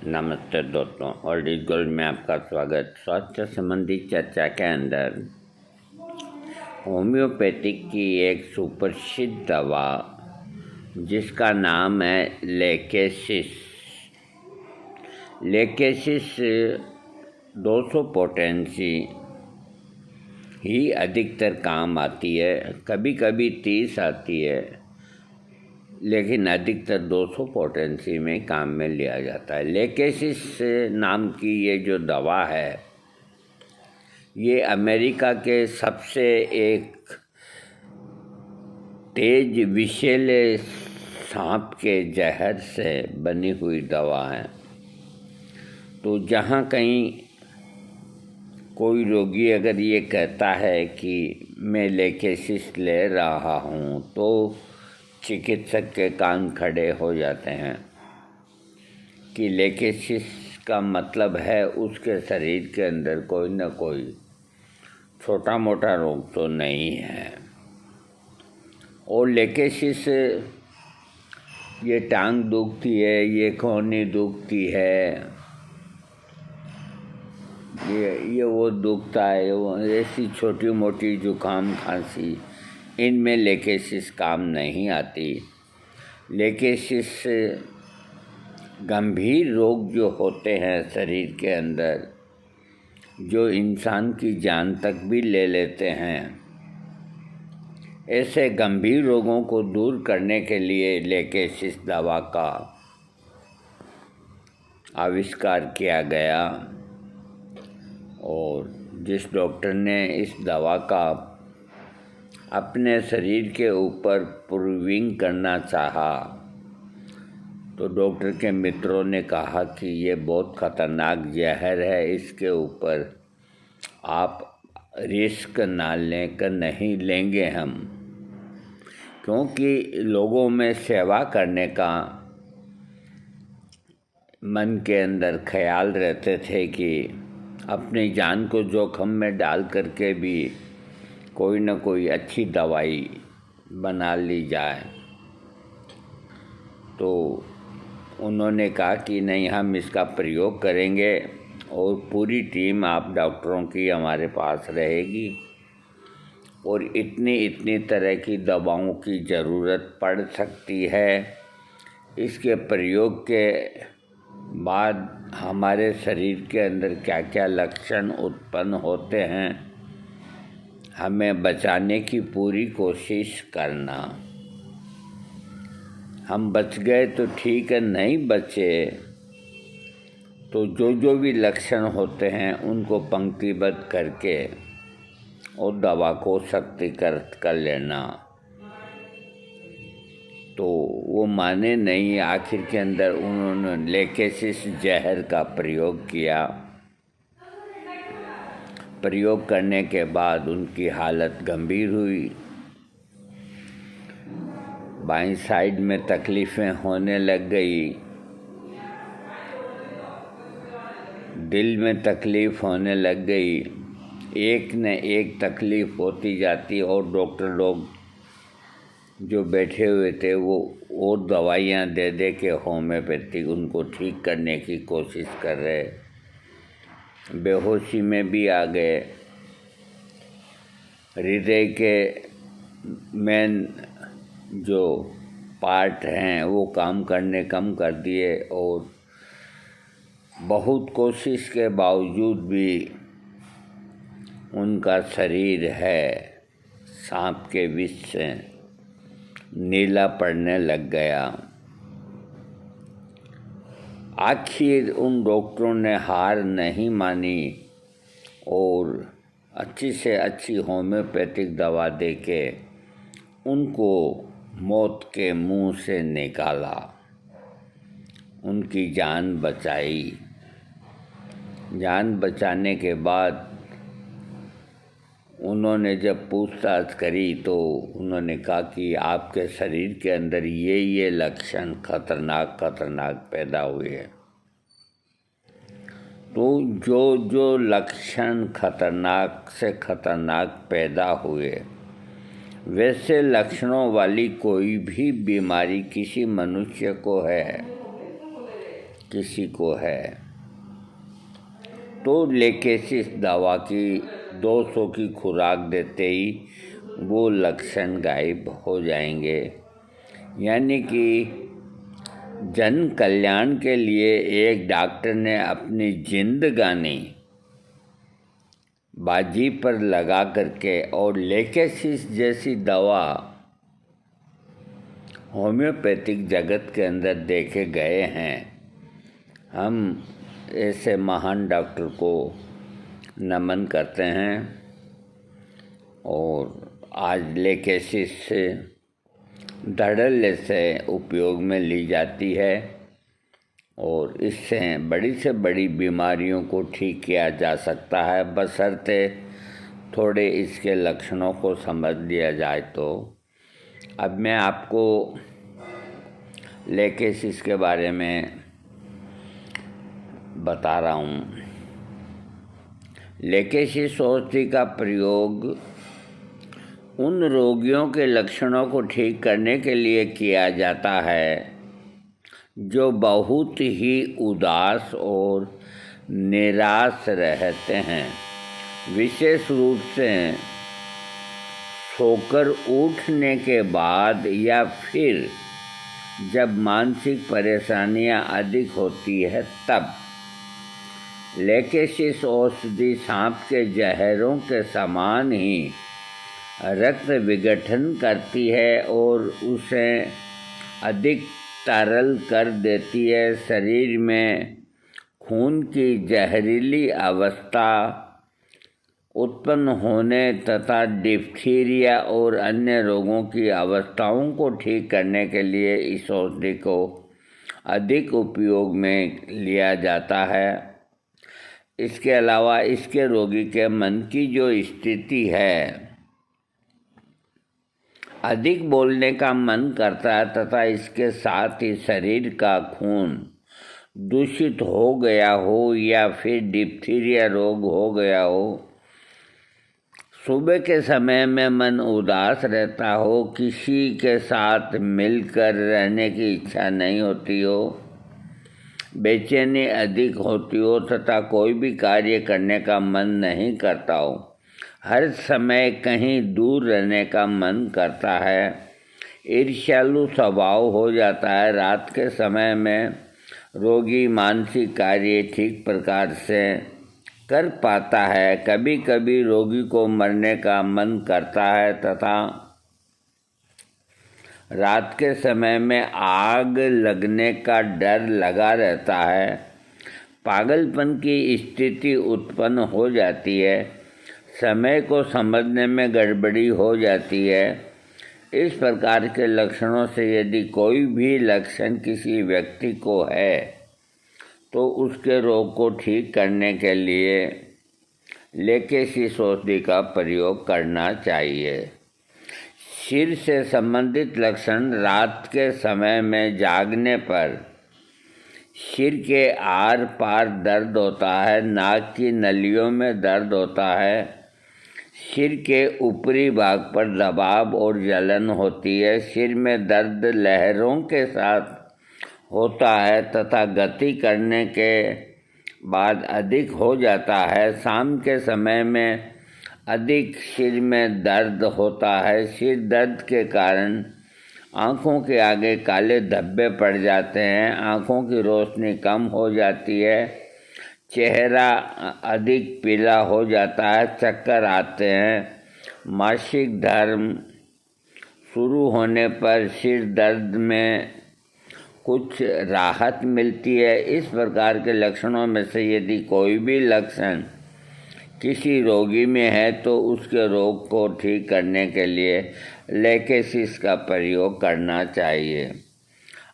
नमस्ते दोस्तों, old is gold में आपका स्वागत। स्वास्थ्य संबंधी चर्चा के अंदर होम्योपैथिक की एक सुप्रसिद्ध दवा जिसका नाम है लेकेसिस 200 पोटेंसी ही अधिकतर काम आती है। कभी कभी 30 आती है, लेकिन अधिकतर 200 पोटेंसी में काम में लिया जाता है। लेकेसिस नाम की ये जो दवा है, ये अमेरिका के सबसे एक तेज विषैले सांप के जहर से बनी हुई दवा है। तो जहाँ कहीं कोई रोगी अगर ये कहता है कि मैं लेकेसिस ले रहा हूँ, तो चिकित्सक के कान खड़े हो जाते हैं कि लेकेसिस का मतलब है उसके शरीर के अंदर कोई न कोई छोटा मोटा रोग तो नहीं है। और लेकेसिस ये टांग दुखती है, ये कोहनी दुखती है, ये वो दुखता है, वो ऐसी छोटी मोटी जुकाम खांसी, इनमें लेकेसिस काम नहीं आती। लेकेसिस गंभीर रोग जो होते हैं शरीर के अंदर, जो इंसान की जान तक भी ले लेते हैं, ऐसे गंभीर रोगों को दूर करने के लिए लेकेसिस दवा का आविष्कार किया गया। और जिस डॉक्टर ने इस दवा का अपने शरीर के ऊपर प्रूविंग करना चाहा, तो डॉक्टर के मित्रों ने कहा कि ये बहुत ख़तरनाक जहर है, इसके ऊपर आप रिस्क ना नहीं लेंगे हम, क्योंकि लोगों में सेवा करने का मन के अंदर ख्याल रहते थे कि अपनी जान को जोखिम में डाल करके भी कोई न कोई अच्छी दवाई बना ली जाए। तो उन्होंने कहा कि नहीं, हम इसका प्रयोग करेंगे और पूरी टीम आप डॉक्टरों की हमारे पास रहेगी और इतनी तरह की दवाओं की ज़रूरत पड़ सकती है। इसके प्रयोग के बाद हमारे शरीर के अंदर क्या क्या लक्षण उत्पन्न होते हैं, हमें बचाने की पूरी कोशिश करना। हम बच गए तो ठीक है, नहीं बचे तो जो भी लक्षण होते हैं उनको पंक्तिबद्ध करके और दवा को शक्तिकृत कर लेना। तो वो माने नहीं, आखिर के अंदर उन्होंने लेकेसिस जहर का प्रयोग किया। प्रयोग करने के बाद उनकी हालत गंभीर हुई। बाईं साइड में तकलीफ़ें होने लग गई, दिल में तकलीफ़ होने लग गई, एक न एक तकलीफ़ होती जाती। और डॉक्टर लोग जो बैठे हुए थे वो और दवाइयाँ दे के होम्योपैथिक उनको ठीक करने की कोशिश कर रहे, बेहोशी में भी आ गए। हृदय के मेन जो पार्ट हैं वो काम करने कम कर दिए और बहुत कोशिश के बावजूद भी उनका शरीर है सांप के विष से नीला पड़ने लग गया। आखिर उन डॉक्टरों ने हार नहीं मानी और अच्छी से अच्छी होम्योपैथिक दवा देके उनको मौत के मुंह से निकाला, उनकी जान बचाई। जान बचाने के बाद उन्होंने जब पूछताछ करी तो उन्होंने कहा कि आपके शरीर के अंदर ये लक्षण खतरनाक पैदा हुए हैं। तो जो लक्षण खतरनाक से खतरनाक पैदा हुए, वैसे लक्षणों वाली कोई भी बीमारी किसी मनुष्य को है किसी को है तो लेकेसिस दवा की 200 की खुराक देते ही वो लक्षण गायब हो जाएंगे। यानी कि जन कल्याण के लिए एक डॉक्टर ने अपनी जिंदगानी बाजी पर लगा करके और लेकेसिस जैसी दवा होम्योपैथिक जगत के अंदर देखे गए हैं। हम ऐसे महान डॉक्टर को नमन करते हैं और आज लेकेसिस से धड़ल्ले से उपयोग में ली जाती है और इससे बड़ी से बड़ी बीमारियों को ठीक किया जा सकता है, बशर्ते थोड़े इसके लक्षणों को समझ लिया जाए। तो अब मैं आपको लेकेसिस के बारे में बता रहा हूँ। लेकेसिस औषधि का प्रयोग उन रोगियों के लक्षणों को ठीक करने के लिए किया जाता है जो बहुत ही उदास और निराश रहते हैं, विशेष रूप से सोकर उठने के बाद या फिर जब मानसिक परेशानियां अधिक होती है तब। लेकेसिस औषधि सांप के जहरों के समान ही रक्त विघटन करती है और उसे अधिक तरल कर देती है। शरीर में खून की जहरीली अवस्था उत्पन्न होने तथा डिप्थीरिया और अन्य रोगों की अवस्थाओं को ठीक करने के लिए इस औषधि को अधिक उपयोग में लिया जाता है। इसके अलावा इसके रोगी के मन की जो स्थिति है, अधिक बोलने का मन करता है तथा इसके साथ ही शरीर का खून दूषित हो गया हो या फिर डिप्थीरिया रोग हो गया हो, सुबह के समय में मन उदास रहता हो, किसी के साथ मिलकर रहने की इच्छा नहीं होती हो, बेचैनी अधिक होती हो तथा कोई भी कार्य करने का मन नहीं करता हो, हर समय कहीं दूर रहने का मन करता है, ईर्ष्यालु स्वभाव हो जाता है। रात के समय में रोगी मानसिक कार्य ठीक प्रकार से कर पाता है। कभी कभी रोगी को मरने का मन करता है तथा रात के समय में आग लगने का डर लगा रहता है। पागलपन की स्थिति उत्पन्न हो जाती है। समय को समझने में गड़बड़ी हो जाती है। इस प्रकार के लक्षणों से यदि कोई भी लक्षण किसी व्यक्ति को है तो उसके रोग को ठीक करने के लिए लेकेसिस औषधि का प्रयोग करना चाहिए। सिर से संबंधित लक्षण: रात के समय में जागने पर सिर के आर पार दर्द होता है, नाक की नलियों में दर्द होता है, सिर के ऊपरी भाग पर दबाव और जलन होती है, सिर में दर्द लहरों के साथ होता है तथा गति करने के बाद अधिक हो जाता है। शाम के समय में अधिक सिर में दर्द होता है। सिर दर्द के कारण आँखों के आगे काले धब्बे पड़ जाते हैं, आँखों की रोशनी कम हो जाती है, चेहरा अधिक पीला हो जाता है, चक्कर आते हैं। मासिक धर्म शुरू होने पर सिर दर्द में कुछ राहत मिलती है। इस प्रकार के लक्षणों में से यदि कोई भी लक्षण किसी रोगी में है तो उसके रोग को ठीक करने के लिए लेकेसिस का प्रयोग करना चाहिए।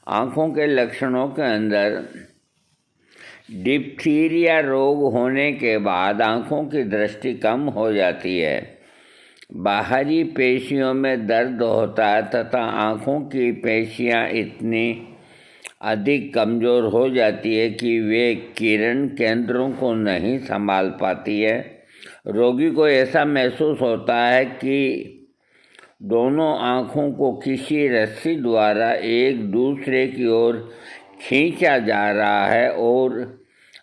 आँखों के लक्षणों के अंदर डिप्थीरिया रोग होने के बाद आँखों की दृष्टि कम हो जाती है, बाहरी पेशियों में दर्द होता है तथा आँखों की पेशियाँ इतनी अधिक कमज़ोर हो जाती है कि वे किरण केंद्रों को नहीं संभाल पाती है। रोगी को ऐसा महसूस होता है कि दोनों आँखों को किसी रस्सी द्वारा एक दूसरे की ओर खींचा जा रहा है और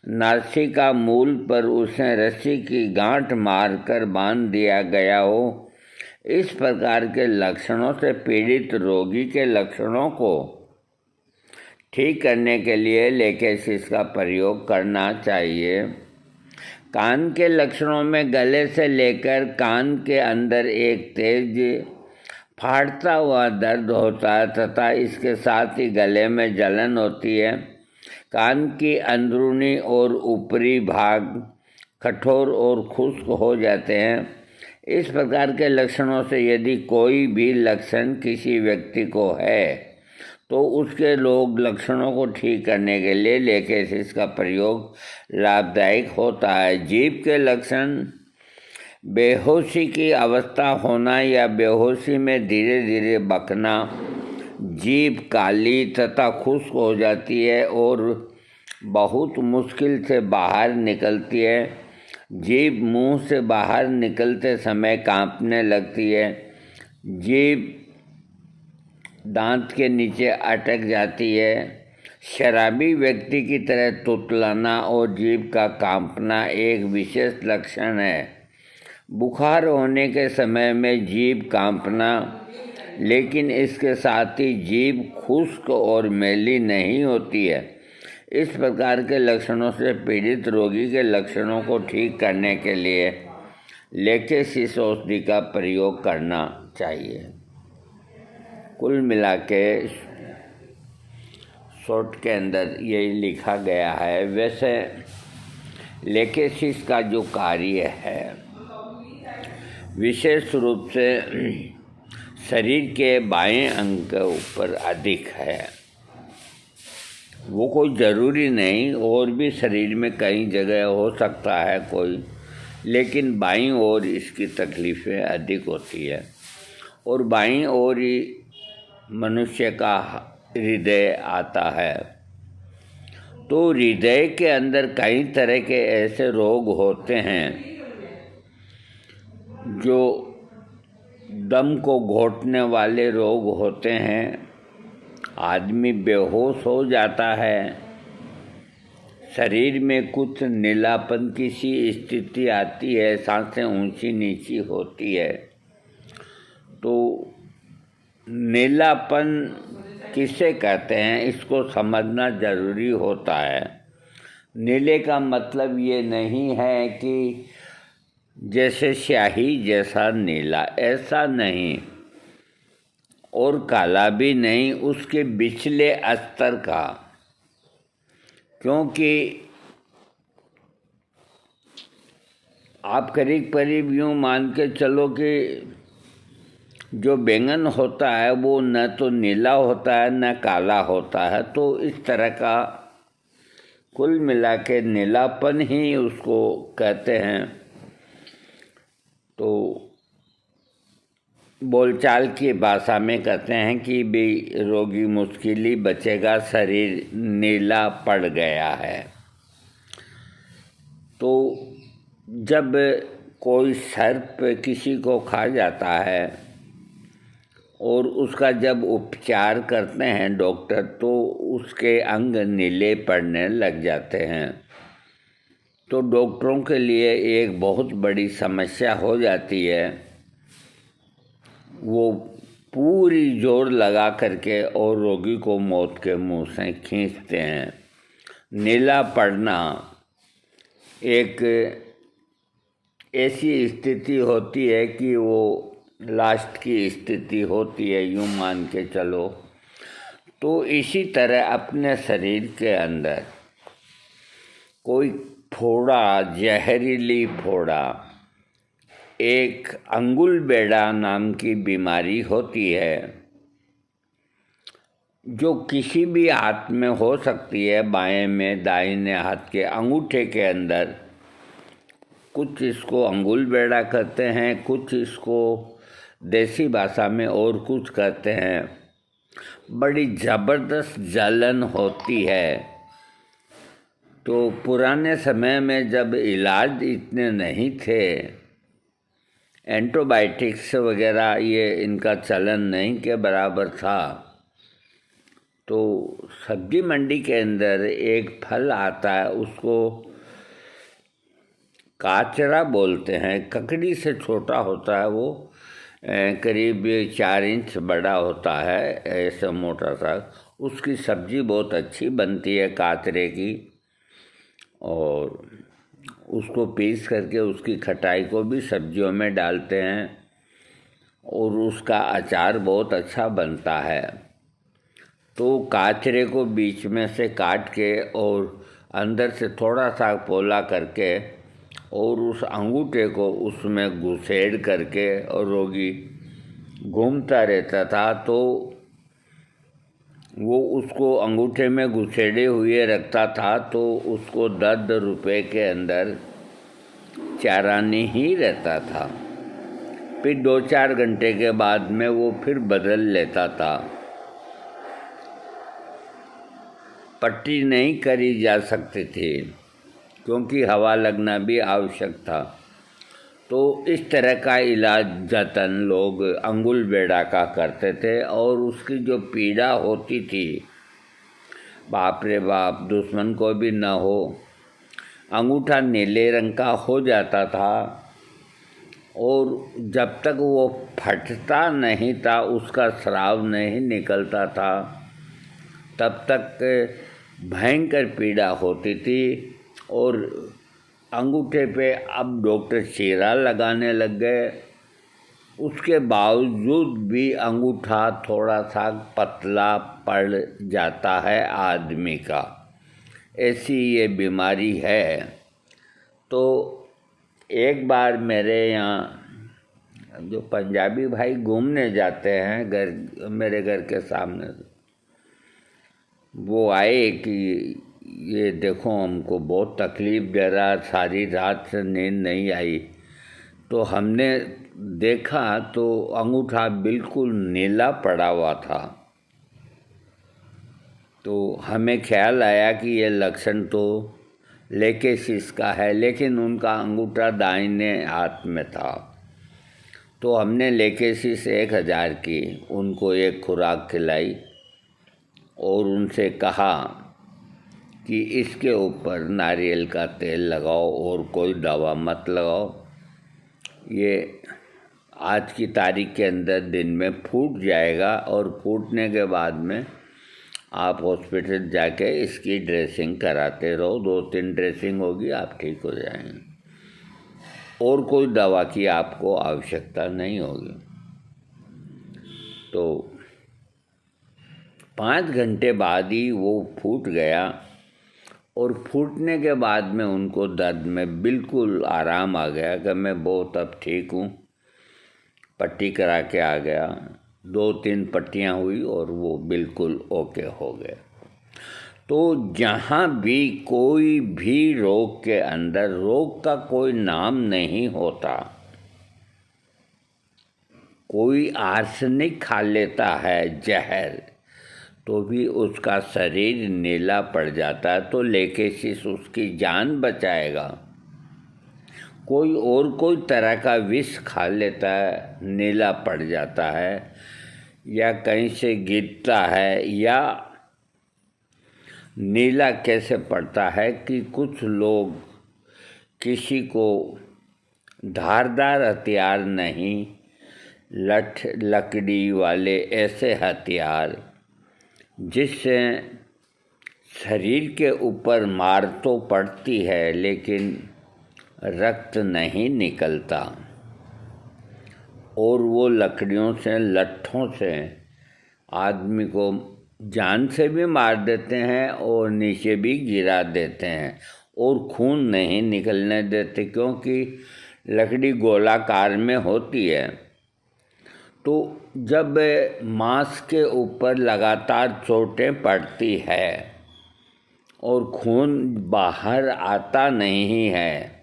नासिका मूल पर उसे रस्सी की गांठ मारकर बांध दिया गया हो। इस प्रकार के लक्षणों से पीड़ित रोगी के लक्षणों को ठीक करने के लिए लेकेसिस का प्रयोग करना चाहिए। कान के लक्षणों में गले से लेकर कान के अंदर एक तेज फाड़ता हुआ दर्द होता है तथा इसके साथ ही गले में जलन होती है। कान की अंदरूनी और ऊपरी भाग कठोर और खुश्क हो जाते हैं। इस प्रकार के लक्षणों से यदि कोई भी लक्षण किसी व्यक्ति को है तो उसके लक्षणों को ठीक करने के लिए लेकेसिस का प्रयोग लाभदायक होता है। जीभ के लक्षण बेहोशी की अवस्था होना या बेहोशी में धीरे धीरे बकना, जीभ काली तथा खुश्क हो जाती है और बहुत मुश्किल से बाहर निकलती है। जीभ मुंह से बाहर निकलते समय कांपने लगती है। जीभ दांत के नीचे अटक जाती है। शराबी व्यक्ति की तरह तुतलाना और जीभ का कांपना एक विशेष लक्षण है। बुखार होने के समय में जीभ कांपना, लेकिन इसके साथ ही जीभ खुश्क और मैली नहीं होती है। इस प्रकार के लक्षणों से पीड़ित रोगी के लक्षणों को ठीक करने के लिए लेकेसिस औषधि का प्रयोग करना चाहिए। कुल मिला के शॉर्ट के अंदर यही लिखा गया है। वैसे लेकेसिस का जो कार्य है विशेष रूप से शरीर के बाएं अंग के ऊपर अधिक है। वो कोई ज़रूरी नहीं, और भी शरीर में कई जगह हो सकता है कोई, लेकिन बाईं ओर इसकी तकलीफ़ें अधिक होती है। और बाईं ओर ही मनुष्य का हृदय आता है। तो हृदय के अंदर कई तरह के ऐसे रोग होते हैं जो दम को घोटने वाले रोग होते हैं। आदमी बेहोश हो जाता है, शरीर में कुछ नीलापन की सी स्थिति आती है, सांसें ऊंची नीची होती है। तो नीलापन किसे कहते हैं इसको समझना ज़रूरी होता है। नीले का मतलब ये नहीं है कि जैसे स्याही जैसा नीला, ऐसा नहीं, और काला भी नहीं, उसके पिछले स्तर का। क्योंकि आप करीब करीब यूँ मान के चलो कि जो बैंगन होता है वो न तो नीला होता है न काला होता है। तो इस तरह का कुल मिला के नीलापन ही उसको कहते हैं। तो बोलचाल की भाषा में कहते हैं कि भी रोगी मुश्किल ही बचेगा, शरीर नीला पड़ गया है। तो जब कोई सर्प किसी को खा जाता है और उसका जब उपचार करते हैं डॉक्टर, तो उसके अंग नीले पड़ने लग जाते हैं। तो डॉक्टरों के लिए एक बहुत बड़ी समस्या हो जाती है। वो पूरी जोर लगा करके और रोगी को मौत के मुंह से खींचते हैं। नीला पड़ना एक ऐसी स्थिति होती है कि वो लास्ट की स्थिति होती है, यूँ मान के चलो। तो इसी तरह अपने शरीर के अंदर कोई फोड़ा, जहरीली फोड़ा, एक अंगुल बेड़ा नाम की बीमारी होती है जो किसी भी हाथ में हो सकती है। बाएं में, दाहिने हाथ के अंगूठे के अंदर। कुछ इसको अंगुल बेड़ा कहते हैं, कुछ इसको देसी भाषा में और कुछ कहते हैं। बड़ी ज़बरदस्त जलन होती है। तो पुराने समय में जब इलाज इतने नहीं थे, एंटीबायोटिक्स वगैरह ये इनका चलन नहीं के बराबर था, तो सब्जी मंडी के अंदर एक फल आता है, उसको काचरा बोलते हैं। ककड़ी से छोटा होता है वो, करीब 4 इंच बड़ा होता है, ऐसा मोटा सा। उसकी सब्जी बहुत अच्छी बनती है काचरे की, और उसको पीस करके उसकी खटाई को भी सब्जियों में डालते हैं, और उसका अचार बहुत अच्छा बनता है। तो काचरे को बीच में से काट के और अंदर से थोड़ा सा पोला करके और उस अंगूठे को उसमें घुसेड़ करके और रोगी घूमता रहता था, तो वो उसको अंगूठे में घुसेड़े हुए रखता था, तो उसको 10 रुपये के अंदर चारानी ही रहता था। फिर 2-4 घंटे के बाद में वो फिर बदल लेता था। पट्टी नहीं करी जा सकती थी क्योंकि हवा लगना भी आवश्यक था। तो इस तरह का इलाज जतन लोग अंगुल बेड़ा का करते थे, और उसकी जो पीड़ा होती थी, बाप रे बाप, दुश्मन को भी न हो। अंगूठा नीले रंग का हो जाता था, और जब तक वो फटता नहीं था, उसका स्राव नहीं निकलता था, तब तक भयंकर पीड़ा होती थी। और अंगूठे पे अब डॉक्टर चीरा लगाने लग गए। उसके बावजूद भी अंगूठा थोड़ा सा पतला पड़ जाता है आदमी का, ऐसी ये बीमारी है। तो एक बार मेरे यहाँ जो पंजाबी भाई घूमने जाते हैं मेरे घर के सामने, वो आए कि ये देखो हमको बहुत तकलीफ़ दे रहा, सारी रात से नींद नहीं आई। तो हमने देखा तो अंगूठा बिल्कुल नीला पड़ा हुआ था। तो हमें ख्याल आया कि ये लक्षण तो लेकेसिस का है, लेकिन उनका अंगूठा दाहिने हाथ में था। तो हमने लेकेसिस 1000 की उनको एक खुराक खिलाई और उनसे कहा कि इसके ऊपर नारियल का तेल लगाओ और कोई दवा मत लगाओ, ये आज की तारीख के अंदर दिन में फूट जाएगा, और फूटने के बाद में आप हॉस्पिटल जाके इसकी ड्रेसिंग कराते रहो, 2-3 ड्रेसिंग होगी, आप ठीक हो जाएंगे, और कोई दवा की आपको आवश्यकता नहीं होगी। तो 5 घंटे बाद ही वो फूट गया, और फूटने के बाद में उनको दर्द में बिल्कुल आराम आ गया कि मैं बहुत अब ठीक हूँ। पट्टी करा के आ गया, 2-3 पट्टियाँ हुई और वो बिल्कुल ओके हो गए। तो जहाँ भी कोई भी रोग के अंदर, रोग का कोई नाम नहीं होता। कोई आर्सेनिक खा लेता है जहर, तो भी उसका शरीर नीला पड़ जाता है, तो लेकेसिस उसकी जान बचाएगा। कोई और कोई तरह का विष खा लेता है, नीला पड़ जाता है, या कहीं से गिरता है, या नीला कैसे पड़ता है कि कुछ लोग किसी को धारदार हथियार नहीं, लकड़ी वाले ऐसे हथियार जिससे शरीर के ऊपर मार तो पड़ती है लेकिन रक्त नहीं निकलता, और वो लकड़ियों से, लट्ठों से आदमी को जान से भी मार देते हैं और नीचे भी गिरा देते हैं, और खून नहीं निकलने देते, क्योंकि लकड़ी गोलाकार में होती है। तो जब मांस के ऊपर लगातार चोटें पड़ती है और खून बाहर आता नहीं है,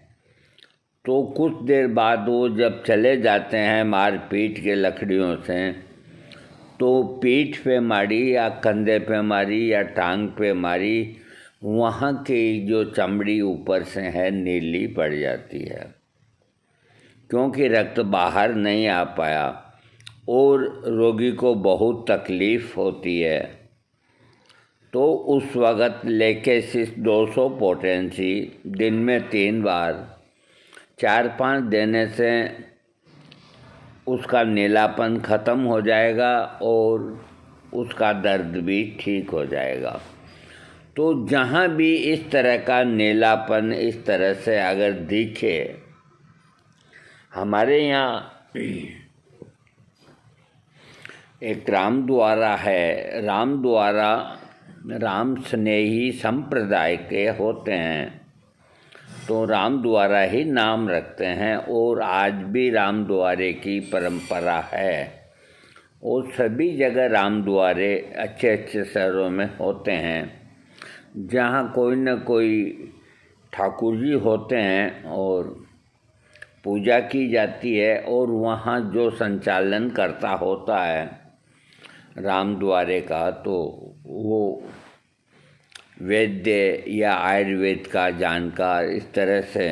तो कुछ देर बाद वो जब चले जाते हैं मार पीट के लकड़ियों से, तो पीठ पे मारी या कंधे पे मारी या टांग पे मारी, वहाँ की जो चमड़ी ऊपर से है नीली पड़ जाती है, क्योंकि रक्त बाहर नहीं आ पाया, और रोगी को बहुत तकलीफ़ होती है। तो उस वक़्त लेकेसिस 200 पोटेंसी दिन में 3 बार 4-5 देने से उसका नीलापन ख़त्म हो जाएगा और उसका दर्द भी ठीक हो जाएगा। तो जहाँ भी इस तरह का नीलापन इस तरह से अगर दिखे, हमारे यहाँ एक रामद्वारा है। रामद्वारा राम स्नेही संप्रदाय के होते हैं, तो रामद्वारा ही नाम रखते हैं और आज भी रामद्वारे की परंपरा है और सभी जगह रामद्वारे अच्छे अच्छे शहरों में होते हैं, जहाँ कोई न कोई ठाकुर जी होते हैं और पूजा की जाती है और वहाँ जो संचालन करता होता है रामद्वारे का, तो वो वैद्य या आयुर्वेद का जानकार इस तरह से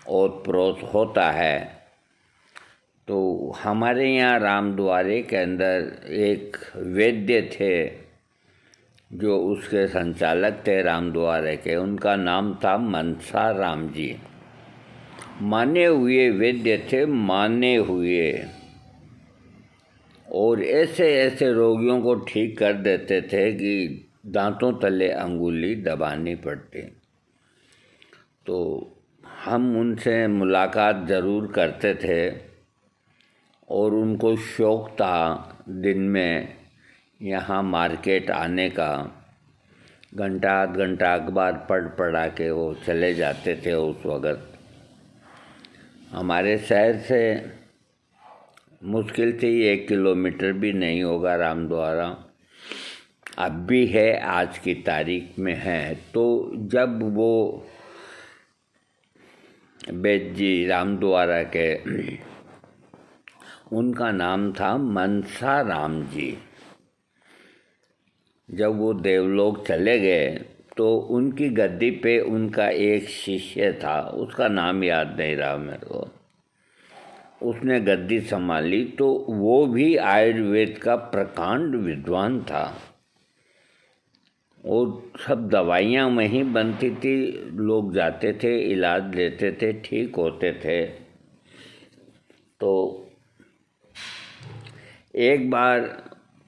ओत प्रोत होता है। तो हमारे यहाँ रामद्वारे के अंदर एक वैद्य थे जो उसके संचालक थे रामद्वारे के, उनका नाम था मनसा राम जी। माने हुए वैद्य थे, माने हुए, और ऐसे ऐसे रोगियों को ठीक कर देते थे कि दांतों तले अंगुली दबानी पड़ती। तो हम उनसे मुलाकात ज़रूर करते थे और उनको शौक़ था दिन में यहाँ मार्केट आने का। घंटा आध घंटा अखबार पढ़ा के वो चले जाते थे। उस वक़्त हमारे शहर से मुश्किल से 1 किलोमीटर भी नहीं होगा रामद्वारा। अब भी है, आज की तारीख में है। तो जब वो वैद्य जी रामद्वारा के, उनका नाम था मनसा राम जी, जब वो देवलोक चले गए तो उनकी गद्दी पे उनका एक शिष्य था, उसका नाम याद नहीं रहा मेरे को, उसने गद्दी संभाली। तो वो भी आयुर्वेद का प्रकांड विद्वान था और सब दवाइयाँ वहीं बनती थी, लोग जाते थे, इलाज लेते थे, ठीक होते थे। तो एक बार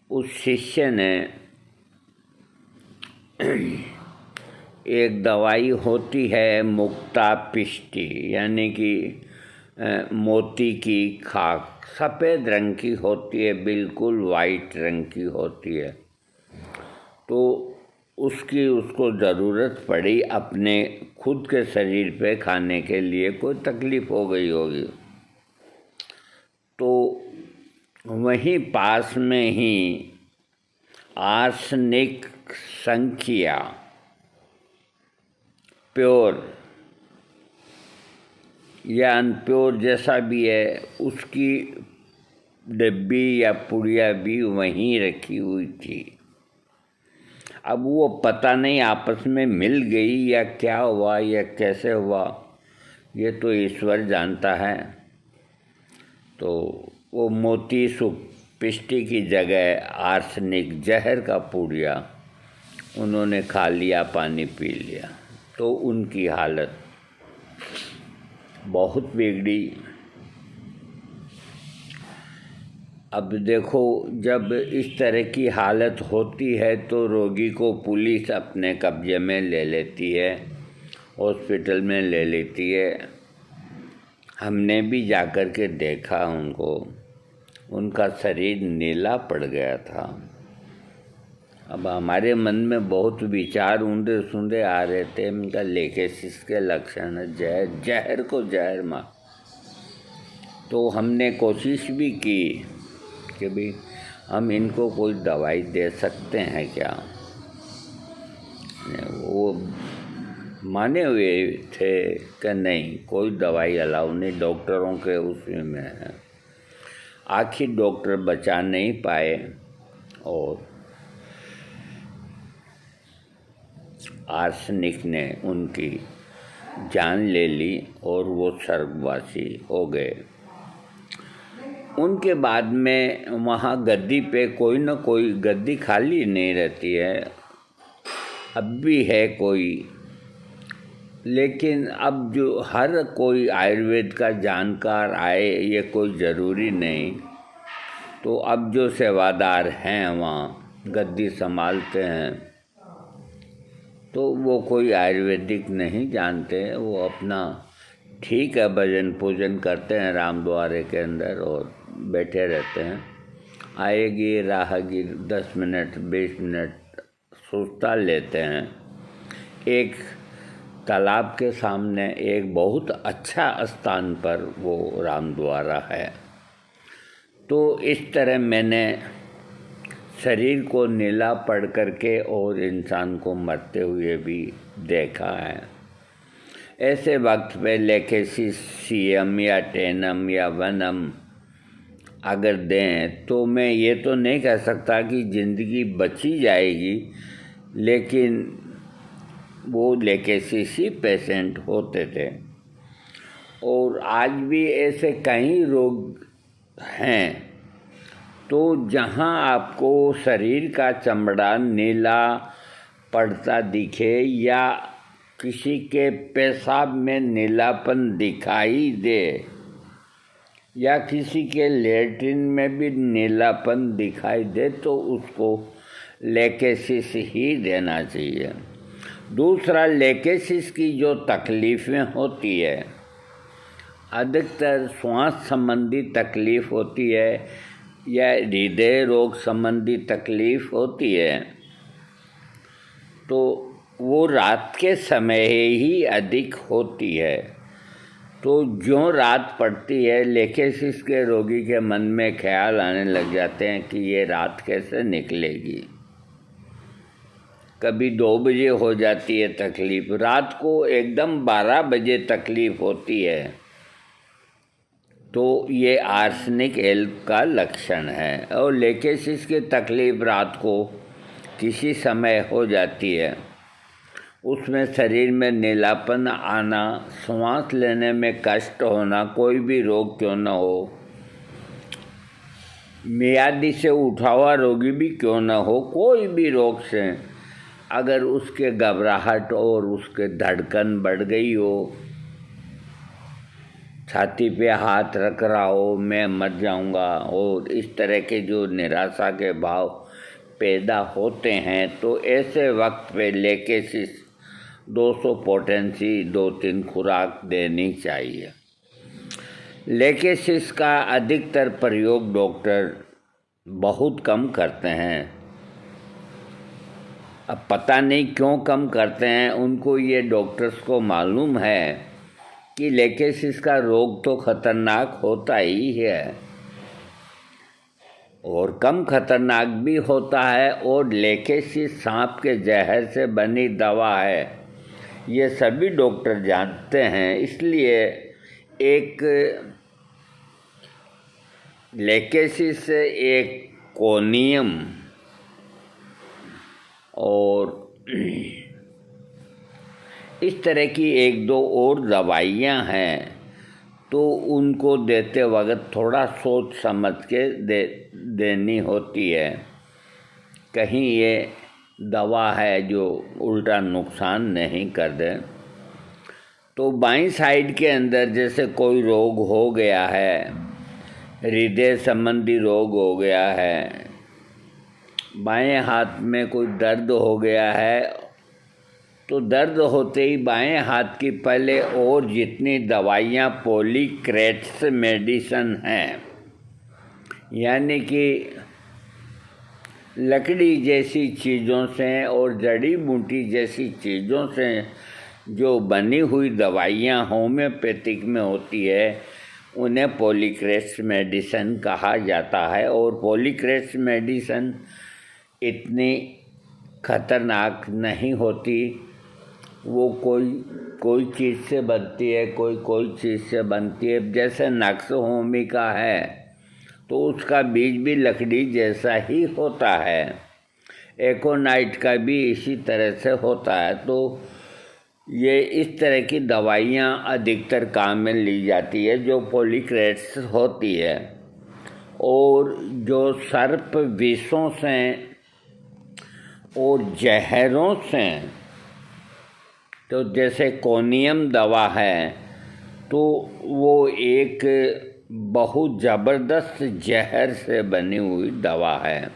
उस शिष्य ने एक दवाई होती है मुक्ता पिष्टि, यानी कि मोती की खाक, सफ़ेद रंग की होती है, बिल्कुल वाइट रंग की होती है। तो उसको ज़रूरत पड़ी अपने खुद के शरीर पे खाने के लिए, कोई तकलीफ़ हो गई होगी। तो वहीं पास में ही आर्सेनिक संख्या प्योर या अनप्योर जैसा भी है, उसकी डिब्बी या पुड़िया भी वहीं रखी हुई थी। अब वो पता नहीं आपस में मिल गई या क्या हुआ या कैसे हुआ, ये तो ईश्वर जानता है। तो वो मोती पिष्टि की जगह आर्सेनिक जहर का पुड़िया उन्होंने खा लिया, पानी पी लिया, तो उनकी हालत बहुत बिगड़ी। अब देखो, जब इस तरह की हालत होती है तो रोगी को पुलिस अपने कब्जे में ले लेती है, हॉस्पिटल में ले लेती है। हमने भी जाकर के देखा उनको, उनका शरीर नीला पड़ गया था। अब हमारे मन में बहुत विचार ऊंधे सूंधे आ रहे थे। इनका लेकेसिस के लक्षण है, जहर को जहर मार। तो हमने कोशिश भी की कि भाई हम इनको कोई दवाई दे सकते हैं क्या। वो माने हुए थे कि नहीं, कोई दवाई अलाउ नहीं, डॉक्टरों के उसमें है। आखिर डॉक्टर बचा नहीं पाए और आर्सेनिक ने उनकी जान ले ली और वो स्वर्गवासी हो गए। उनके बाद में वहाँ गद्दी पे कोई न कोई, गद्दी खाली नहीं रहती है, अब भी है कोई, लेकिन अब जो हर कोई आयुर्वेद का जानकार आए ये कोई ज़रूरी नहीं। तो अब जो सेवादार हैं वहाँ गद्दी संभालते हैं तो वो कोई आयुर्वेदिक नहीं जानते, वो अपना ठीक है भजन पूजन करते हैं राम द्वारे के अंदर और बैठे रहते हैं। आएगी राहगीर 10 मिनट 20 मिनट सुस्ता लेते हैं। एक तालाब के सामने एक बहुत अच्छा स्थान पर वो राम द्वारा है। तो इस तरह मैंने शरीर को नीला पढ़ करके और इंसान को मरते हुए भी देखा है। ऐसे वक्त पे लेकेसिस सीएम या टेनम या वनम अगर दें तो मैं ये तो नहीं कह सकता कि ज़िंदगी बची जाएगी, लेकिन वो लेकेसिस ही पेशेंट होते थे। और आज भी ऐसे कई रोग हैं तो जहाँ आपको शरीर का चमड़ा नीला पड़ता दिखे या किसी के पेशाब में नीलापन दिखाई दे या किसी के लेट्रिन में भी नीलापन दिखाई दे तो उसको लेकेसिस ही देना चाहिए। दूसरा, लेकेसिस की जो तकलीफ़ें होती है अधिकतर श्वास संबंधी तकलीफ़ होती है या हृदय रोग संबंधी तकलीफ़ होती है, तो वो रात के समय ही अधिक होती है। तो जो रात पड़ती है लेकेसिस के रोगी के मन में ख्याल आने लग जाते हैं कि ये रात कैसे निकलेगी। कभी 2 बजे हो जाती है तकलीफ़, रात को एकदम 12 बजे तकलीफ़ होती है, तो ये आर्सेनिक हेल्प का लक्षण है। और लेकेसिस की तकलीफ़ रात को किसी समय हो जाती है, उसमें शरीर में नीलापन आना, सांस लेने में कष्ट होना, कोई भी रोग क्यों न हो, मियादी से उठा हुआ रोगी भी क्यों न हो, कोई भी रोग से अगर उसके घबराहट और उसके धड़कन बढ़ गई हो, छाती पे हाथ रख रहा हो मैं मर जाऊंगा, और इस तरह के जो निराशा के भाव पैदा होते हैं, तो ऐसे वक्त पे लेकेसिस 200 पोटेंसी 2-3 खुराक देनी चाहिए। लेकेसिस का अधिकतर प्रयोग डॉक्टर बहुत कम करते हैं। अब पता नहीं क्यों कम करते हैं, उनको ये डॉक्टर्स को मालूम है कि लेकेसिस का रोग तो खतरनाक होता ही है और कम खतरनाक भी होता है, और लेकेसिस सांप के जहर से बनी दवा है, ये सभी डॉक्टर जानते हैं। इसलिए एक लेकेसिस एक कोनियम और इस तरह की 1-2 और दवाइयाँ हैं, तो उनको देते वक्त थोड़ा सोच समझ के देनी होती है। कहीं ये दवा है जो उल्टा नुकसान नहीं कर दे। तो बाईं साइड के अंदर जैसे कोई रोग हो गया है, हृदय संबंधी रोग हो गया है, बाएं हाथ में कोई दर्द हो गया है, तो दर्द होते ही बाएं हाथ की पहले और जितनी दवाइयाँ पॉलीक्रेट्स मेडिसिन हैं, यानी कि लकड़ी जैसी चीज़ों से और जड़ी बूटी जैसी चीज़ों से जो बनी हुई दवाइयाँ होम्योपैथिक में होती है, उन्हें पॉलीक्रेट्स मेडिसिन कहा जाता है। और पॉलीक्रेट्स मेडिसिन इतनी खतरनाक नहीं होती, वो कोई चीज़ से बनती है, कोई चीज़ से बनती है। जैसे नक्स होमिका है तो उसका बीज भी लकड़ी जैसा ही होता है, एकोनाइट का भी इसी तरह से होता है। तो ये इस तरह की दवाइयाँ अधिकतर काम में ली जाती है जो पॉलीक्रेट्स होती है। और जो सर्प विषों से और जहरों से, तो जैसे कोनियम दवा है तो वो एक बहुत ज़बरदस्त जहर से बनी हुई दवा है।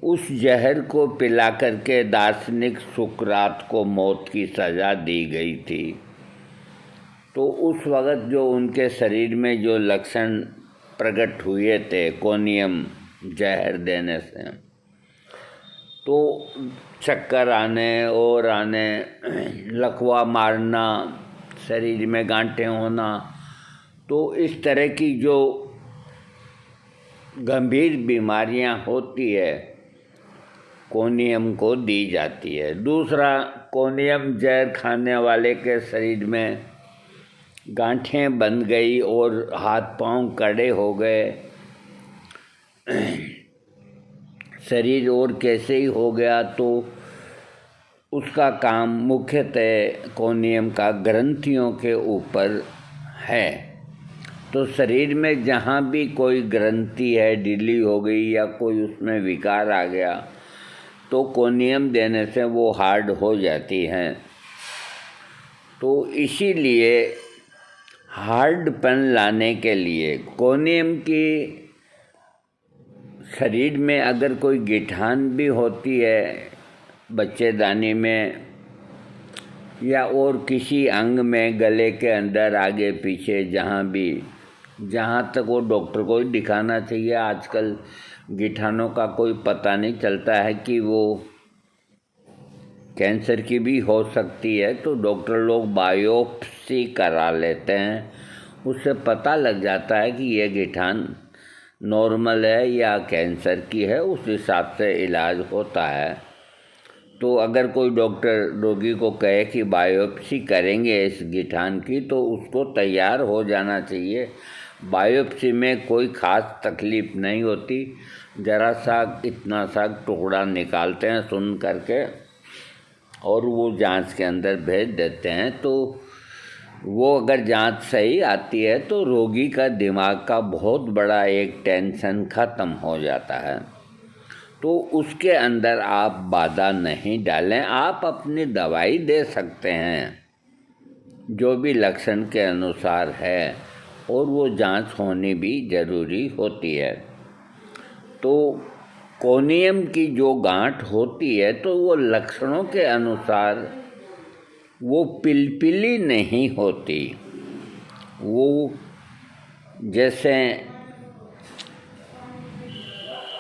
उस जहर को पिला करके दार्शनिक सुकरात को मौत की सज़ा दी गई थी। तो उस वक़्त जो उनके शरीर में जो लक्षण प्रकट हुए थे कोनियम जहर देने से, तो चक्कर आने और आने, लकवा मारना, शरीर में गांठें होना, तो इस तरह की जो गंभीर बीमारियां होती है कोनियम को दी जाती है। दूसरा, कोनियम जहर खाने वाले के शरीर में गांठें बन गई और हाथ पांव कड़े हो गए, शरीर और कैसे ही हो गया, तो उसका काम मुख्यतः कोनियम का ग्रंथियों के ऊपर है। तो शरीर में जहाँ भी कोई ग्रंथि है ढीली हो गई या कोई उसमें विकार आ गया, तो कोनियम देने से वो हार्ड हो जाती हैं। तो इसीलिए हार्डपन लाने के लिए कोनियम की शरीर में अगर कोई गिठान भी होती है बच्चेदानी में या और किसी अंग में, गले के अंदर, आगे पीछे, जहाँ तक वो डॉक्टर को ही दिखाना चाहिए। आजकल गिठानों का कोई पता नहीं चलता है कि वो कैंसर की भी हो सकती है, तो डॉक्टर लोग बायोप्सी करा लेते हैं, उससे पता लग जाता है कि ये गिठान नॉर्मल है या कैंसर की है, उस हिसाब से इलाज होता है। तो अगर कोई डॉक्टर रोगी को कहे कि बायोप्सी करेंगे इस गिठान की, तो उसको तैयार हो जाना चाहिए। बायोप्सी में कोई ख़ास तकलीफ़ नहीं होती, ज़रा सा इतना सा टुकड़ा निकालते हैं सुन करके और वो जांच के अंदर भेज देते हैं। तो वो अगर जांच सही आती है तो रोगी का दिमाग का बहुत बड़ा एक टेंशन ख़त्म हो जाता है। तो उसके अंदर आप बाधा नहीं डालें, आप अपनी दवाई दे सकते हैं जो भी लक्षण के अनुसार है, और वो जांच होनी भी ज़रूरी होती है। तो कोनियम की जो गांठ होती है तो वो लक्षणों के अनुसार वो पिलपिली नहीं होती, वो जैसे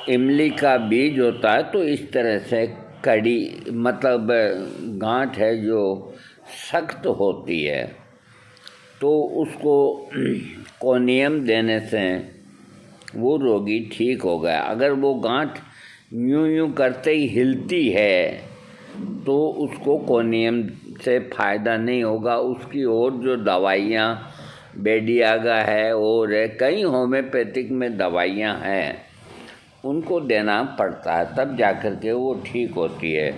इमली का बीज होता है तो इस तरह से कड़ी, मतलब गांठ है जो सख्त होती है, तो उसको कोनियम देने से वो रोगी ठीक हो गया। अगर वो गांठ यूं यूं करते ही हिलती है तो उसको कोनियम से फ़ायदा नहीं होगा। उसकी और जो दवाइयाँ, बेडियागा है और कई होम्योपैथिक में दवाइयाँ हैं, उनको देना पड़ता है, तब जाकर के वो ठीक होती है।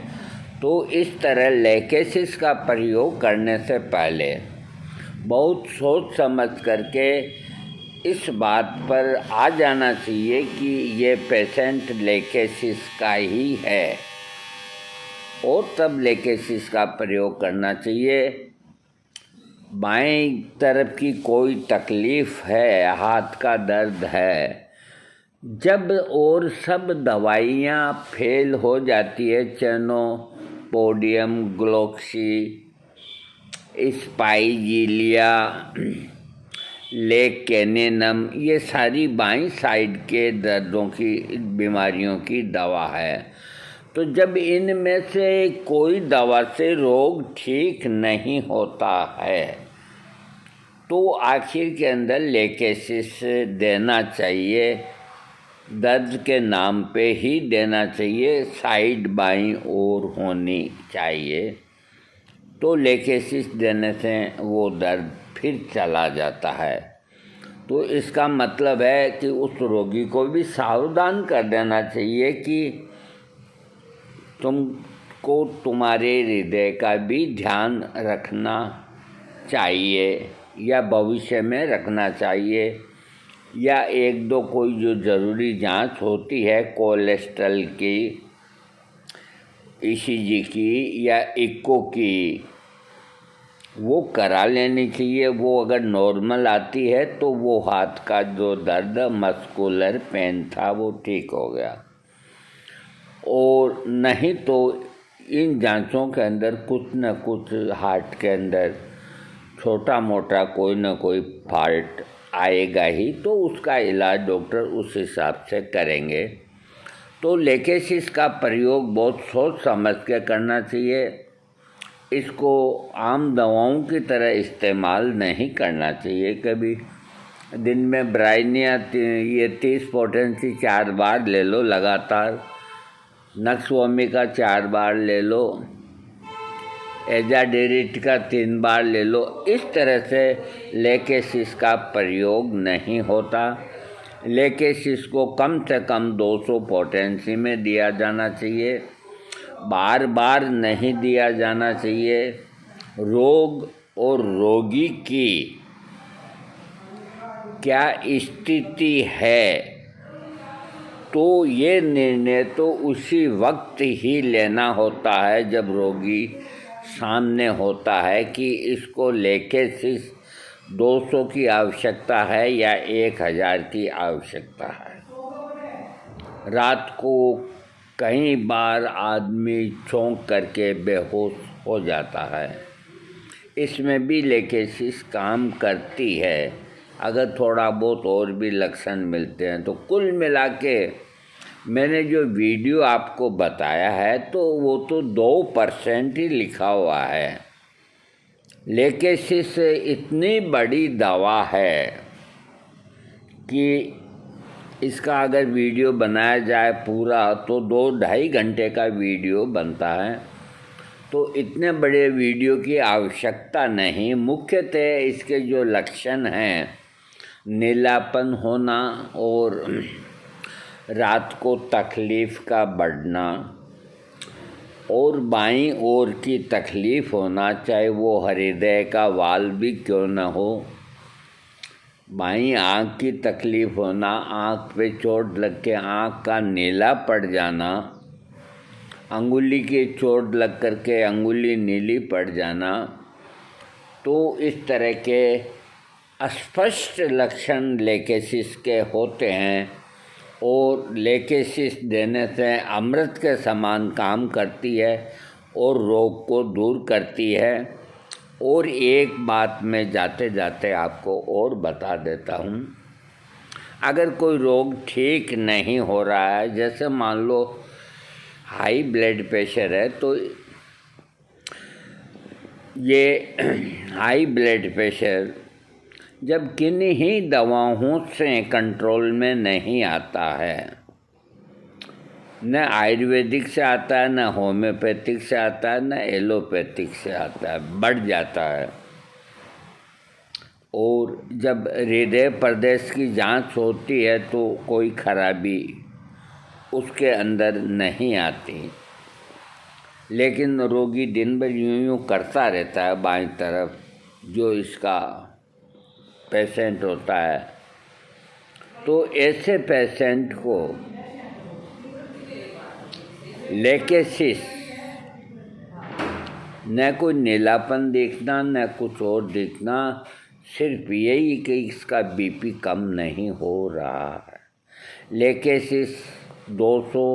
तो इस तरह लेकेसिस का प्रयोग करने से पहले बहुत सोच समझ करके इस बात पर आ जाना चाहिए कि ये पेशेंट लेकेसिस का ही है, और तब लेकेसिस का प्रयोग करना चाहिए। बाएं तरफ की कोई तकलीफ़ है, हाथ का दर्द है, जब और सब दवाइयाँ फेल हो जाती है, चेनोपोडियम, ग्लोक्सी, स्पाइजीलिया, लेकेनेनम, ये सारी बाईं साइड के दर्दों की, बीमारियों की दवा है। तो जब इनमें से कोई दवा से रोग ठीक नहीं होता है तो आखिर के अंदर लेकेसिस देना चाहिए, दर्द के नाम पे ही देना चाहिए, साइड बाईं ओर होनी चाहिए। तो लेकेसिस देने से वो दर्द फिर चला जाता है। तो इसका मतलब है कि उस रोगी को भी सावधान कर देना चाहिए कि तुमको तुम्हारे हृदय का भी ध्यान रखना चाहिए या भविष्य में रखना चाहिए, या एक दो कोई जो ज़रूरी जांच होती है कोलेस्ट्रॉल की, ईसीजी की या इको की वो करा लेनी चाहिए। वो अगर नॉर्मल आती है तो वो हाथ का जो दर्द मस्कुलर पेन था वो ठीक हो गया, और नहीं तो इन जांचों के अंदर कुछ न कुछ हार्ट के अंदर छोटा मोटा कोई न कोई फॉल्ट आएगा ही, तो उसका इलाज डॉक्टर उस हिसाब से करेंगे। तो लेकेसिस का प्रयोग बहुत सोच समझ के करना चाहिए। इसको आम दवाओं की तरह इस्तेमाल नहीं करना चाहिए कभी। दिन में ब्राइनिया ये 30 पोटेंसी 4 बार ले लो लगातार, नक्सवामी का 4 बार ले लो, एजाडेरिट का 3 बार ले लो। इस तरह से लेकेसिस का प्रयोग नहीं होता। लेकेसिस को कम से कम 200 पोटेंसी में दिया जाना चाहिए, बार बार नहीं दिया जाना चाहिए। रोग और रोगी की क्या स्थिति है, तो ये निर्णय तो उसी वक्त ही लेना होता है जब रोगी सामने होता है कि इसको लेकेसिस 200 की आवश्यकता है या 1000 की आवश्यकता है। रात को कई बार आदमी चौंक करके बेहोश हो जाता है, इसमें भी लेकेसिस काम करती है अगर थोड़ा बहुत और भी लक्षण मिलते हैं। तो कुल मिला के मैंने जो वीडियो आपको बताया है तो वो तो 2% ही लिखा हुआ है। लेकेसिस इतनी बड़ी दवा है कि इसका अगर वीडियो बनाया जाए पूरा तो 2-2.5 घंटे का वीडियो बनता है। तो इतने बड़े वीडियो की आवश्यकता नहीं। मुख्यतः इसके जो लक्षण हैं, नीलापन होना और रात को तकलीफ़ का बढ़ना और बाईं ओर की तकलीफ़ होना, चाहे वो हृदय का वाल्व भी क्यों न हो, बाईं आँख की तकलीफ़ होना, आँख पे चोट लग के आँख का नीला पड़ जाना, अंगुली की चोट लग कर के अंगुली नीली पड़ जाना, तो इस तरह के अस्पष्ट लक्षण लेकेसिस के होते हैं। और लेकेसिस देने से अमृत के समान काम करती है और रोग को दूर करती है। और एक बात मैं जाते जाते आपको और बता देता हूँ, अगर कोई रोग ठीक नहीं हो रहा है, जैसे मान लो हाई ब्लड प्रेशर है, तो ये हाई ब्लड प्रेशर जब किन्हीं ही दवाओं से कंट्रोल में नहीं आता है, न आयुर्वेदिक से आता है, न होम्योपैथिक से आता है, न एलोपैथिक से आता है, बढ़ जाता है। और जब हृदय प्रदेश की जांच होती है तो कोई खराबी उसके अंदर नहीं आती, लेकिन रोगी दिन भर यूँ करता रहता है बाईं तरफ, जो इसका पेशेंट होता है। तो ऐसे पेशेंट को लेकेसिस न कोई नीलापन दिखना न कुछ और दिखना, सिर्फ यही कि इसका बीपी कम नहीं हो रहा है। लेकेसिस 200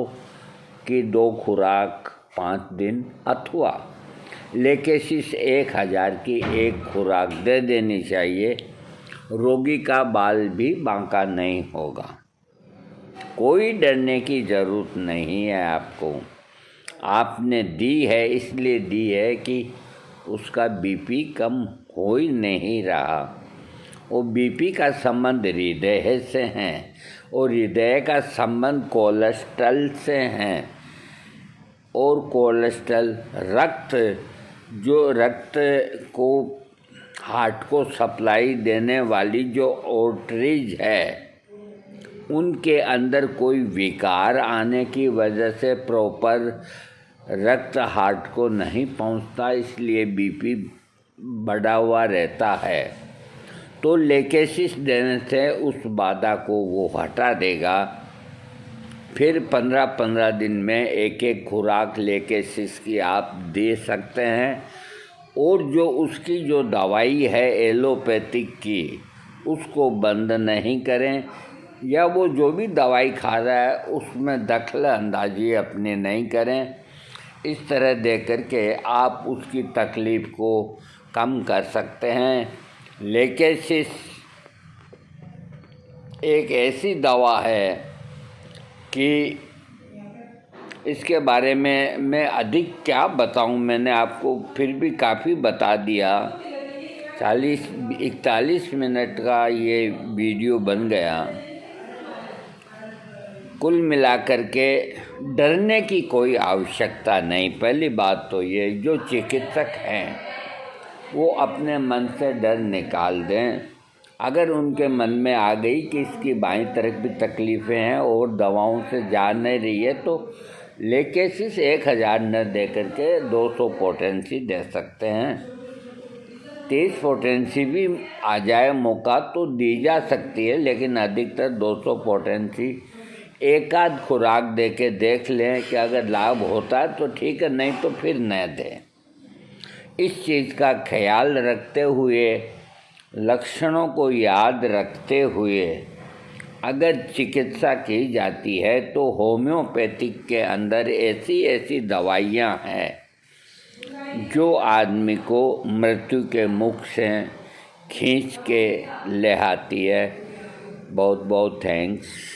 की 2 खुराक 5 दिन, अथवा लेकेसिस 1000 की 1 खुराक दे देनी चाहिए। रोगी का बाल भी बांका नहीं होगा। कोई डरने की ज़रूरत नहीं है आपको। आपने दी है इसलिए दी है कि उसका बीपी कम हो ही नहीं रहा। वो बीपी का संबंध हृदय से है और हृदय का संबंध कोलेस्ट्रॉल से है। और कोलेस्ट्रॉल रक्त को हार्ट को सप्लाई देने वाली जो आर्टरीज है, उनके अंदर कोई विकार आने की वजह से प्रॉपर रक्त हार्ट को नहीं पहुंचता, इसलिए बीपी बढ़ा हुआ रहता है। तो लेकेसिस देने से उस बाधा को वो हटा देगा। फिर 15-15 दिन में एक एक खुराक लेके सिस की आप दे सकते हैं। और जो उसकी जो दवाई है एलोपैथिक की, उसको बंद नहीं करें, या वो जो भी दवाई खा रहा है उसमें दखल अंदाजी अपने नहीं करें। इस तरह दे कर के आप उसकी तकलीफ़ को कम कर सकते हैं। लेकेसिस एक ऐसी दवा है कि इसके बारे में मैं अधिक क्या बताऊं, मैंने आपको फिर भी काफ़ी बता दिया। 40-41 मिनट का ये वीडियो बन गया। कुल मिलाकर के डरने की कोई आवश्यकता नहीं। पहली बात तो ये, जो चिकित्सक हैं वो अपने मन से डर निकाल दें। अगर उनके मन में आ गई कि इसकी बाईं तरफ भी तकलीफ़ें हैं और दवाओं से जा नहीं रही है, तो लेकेसिस 1000 न दे करके 200 पोटेंसी दे सकते हैं। 30 पोटेंसी भी आ जाए मौका तो दी जा सकती है, लेकिन अधिकतर 200 पोटेंसी एक आध खुराक दे के देख लें कि अगर लाभ होता है तो ठीक है, नहीं तो फिर न दें। इस चीज़ का ख्याल रखते हुए, लक्षणों को याद रखते हुए अगर चिकित्सा की जाती है तो होम्योपैथिक के अंदर ऐसी ऐसी दवाइयाँ हैं जो आदमी को मृत्यु के मुख से खींच के ले आती है। बहुत बहुत थैंक्स।